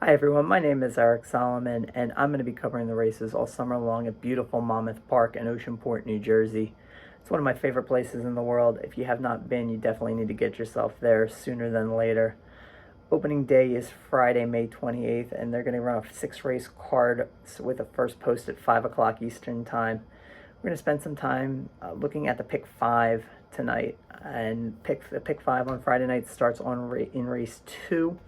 Hi everyone, my name is Eric Solomon, and I'm going to be covering the races all summer long at beautiful Monmouth Park in Oceanport, New Jersey. It's one of my favorite places in the world. If you have not been, you definitely need to get yourself there sooner than later. Opening day is Friday, May 28th, and they're going to run a 6-race card with the first post at 5 o'clock Eastern Time. We're going to spend some time looking at the Pick-5 tonight, and the Pick-5 on Friday night starts in race 2.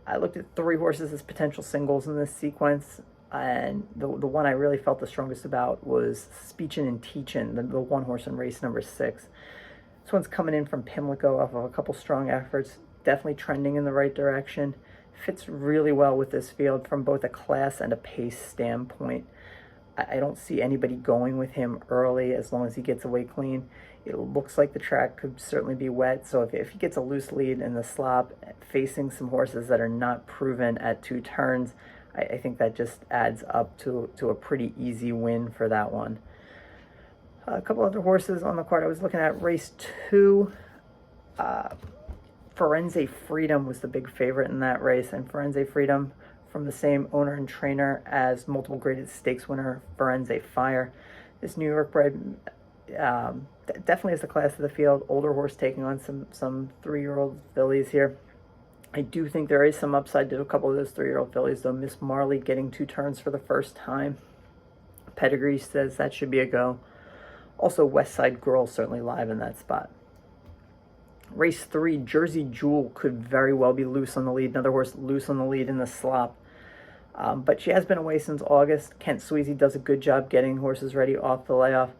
I looked at 3 horses as potential singles in this sequence, and the one I really felt the strongest about was Speechin' and Teachin', the one horse in race number 6. This one's coming in from Pimlico off of a couple strong efforts, definitely trending in the right direction. Fits really well with this field from both a class and a pace standpoint. I don't see anybody going with him early as long as he gets away clean. It looks like the track could certainly be wet, so if he gets a loose lead in the slop, facing some horses that are not proven at 2 turns, I think that just adds up to a pretty easy win for that one. A couple other horses on the card I was looking at. Race 2, Firenze Freedom was the big favorite in that race, and Firenze Freedom from the same owner and trainer as multiple graded stakes winner Firenze Fire. This New York bred definitely is the class of the field. Older horse taking on some 3-year-old fillies here. I do think there is some upside to a couple of those 3-year-old fillies, though. Miss Marley getting 2 turns for the first time. Pedigree says that should be a go. Also, West Side Girl certainly live in that spot. Race 3, Jersey Jewel could very well be loose on the lead. Another horse loose on the lead in the slop. But she has been away since August. Kent Sweezy does a good job getting horses ready off the layoff.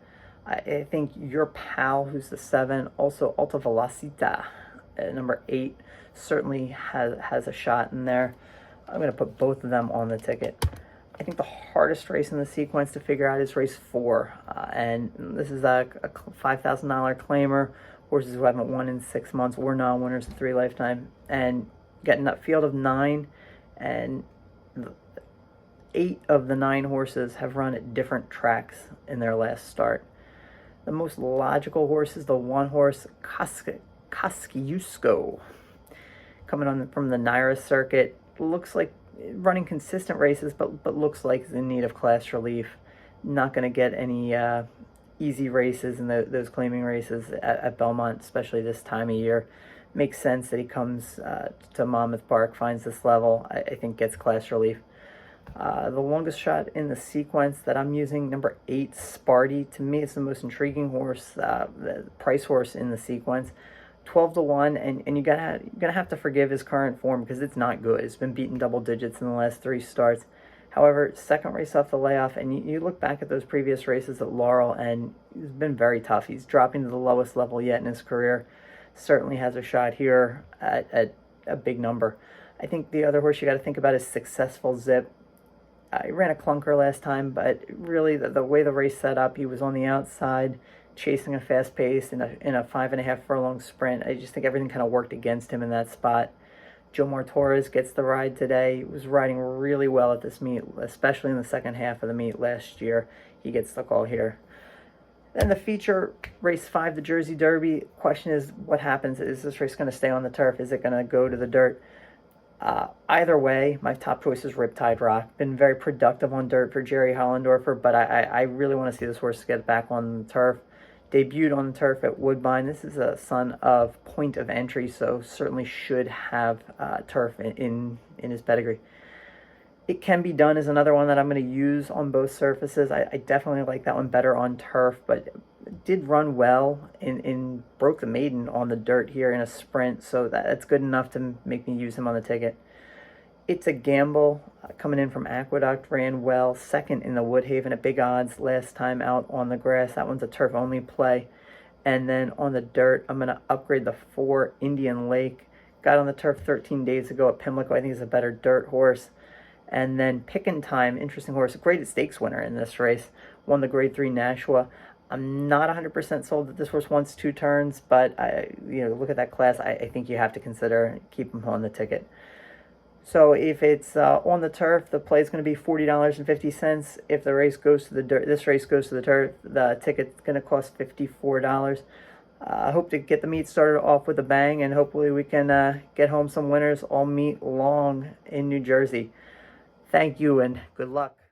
I think Your Pal, who's the 7, also Alta Velocita, number 8, certainly has a shot in there. I'm going to put both of them on the ticket. I think the hardest race in the sequence to figure out is race 4. And this is a $5,000 claimer. Horses who haven't won in 6 months were non-winners in 3 lifetime. And getting that field of 9, and 8 of the 9 horses have run at different tracks in their last start. The most logical horse is the 1 horse Kosciuszko, coming on from the Naira circuit. Looks like running consistent races, but looks like it's in need of class relief. Not going to get any easy races in those claiming races at Belmont, especially this time of year. Makes sense that he comes to Monmouth Park, finds this level, I think gets class relief. The longest shot in the sequence that I'm using, number 8, Sparty. To me, it's the most intriguing horse, the price horse in the sequence. 12-1, and you're gonna have to forgive his current form because it's not good. It's been beaten double digits in the last 3 starts. However, second race off the layoff, and you look back at those previous races at Laurel, and he's been very tough. He's dropping to the lowest level yet in his career. Certainly has a shot here at a big number. I think the other horse you got to think about is Successful Zip. He ran a clunker last time, but really the way the race set up, he was on the outside, chasing a fast pace in a 5.5 furlong sprint. I just think everything kind of worked against him in that spot. Jomar Torres gets the ride today. He was riding really well at this meet, especially in the second half of the meet last year. He gets the call here. Then the feature, race 5, the Jersey Derby. Question is, what happens? Is this race going to stay on the turf? Is it going to go to the dirt? Either way, my top choice is Riptide Rock. Been very productive on dirt for Jerry Hollendorfer, but I really want to see this horse get back on the turf. Debuted on the turf at Woodbine. This is a son of Point of Entry, so certainly should have turf in his pedigree. It Can Be Done is another one that I'm going to use on both surfaces. I definitely like that one better on turf, but did run well in broke the maiden on the dirt here in a sprint, so that's good enough to make me use him on the ticket. It's a Gamble, coming in from Aqueduct, ran well, second in the Woodhaven at big odds last time out on the grass. That one's a turf-only play. And then on the dirt, I'm going to upgrade the 4 Indian Lake. Got on the turf 13 days ago at Pimlico. I think he's a better dirt horse. And then Pickin' Time, interesting horse, a graded stakes winner in this race. Won the Grade 3 Nashua. I'm not 100% sold that this horse wants 2 turns, but look at that class. I think you have to consider keep him on the ticket. So if it's on the turf, the play is going to be $40.50. If the race goes to the dirt, this race goes to the turf, the ticket's going to cost $54. I hope to get the meet started off with a bang, and hopefully we can get home some winners all meet long in New Jersey. Thank you and good luck.